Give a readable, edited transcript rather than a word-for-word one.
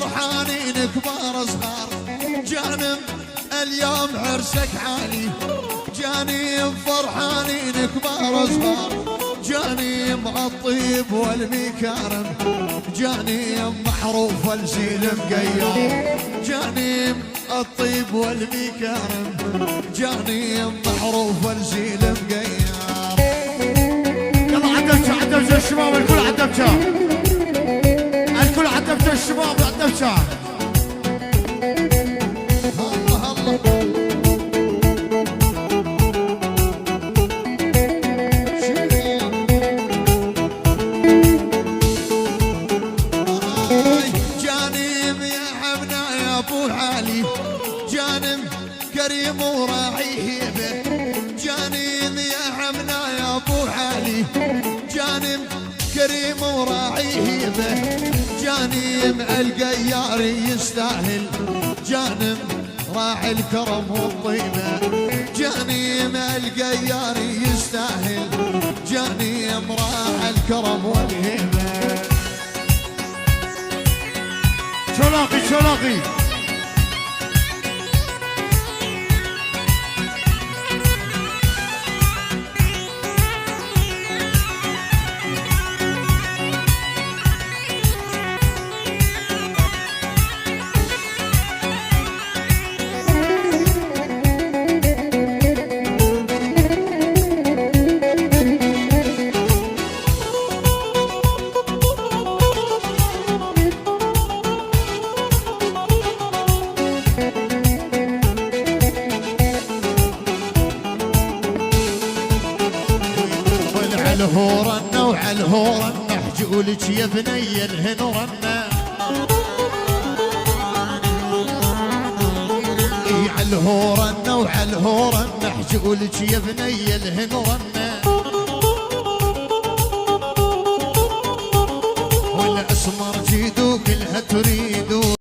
فرحانين كبار صغار، جانم اليوم عرسك عالي، جانم فرحانين كبار صغار، جانم الطيب والمكارم، جانم محروف الزين مقيار، جانم الطيب والمكارم، جانم محروف الزين مقيار. يلا عدبشة عدبشة الشباب الكل عدبشة، الكل عدبشة الشباب عدبشة. الله الله كريم وراعي هيبه، جانم يا عمنا يا ابو علي، جانم كريم وراعي هيبه، جانم القيار يستاهل، جانم راعي الكرم والطيبه، جانم القيار يستاهل، جانم راعي الكرم والهيبه. شلاقي شلاقي الهورنا وعالهورنا حجولك يا بني الهنورنا، عالهورنا وعالهورنا حجولك يا بني الهنورنا، والاسمر جيدو كلها تريد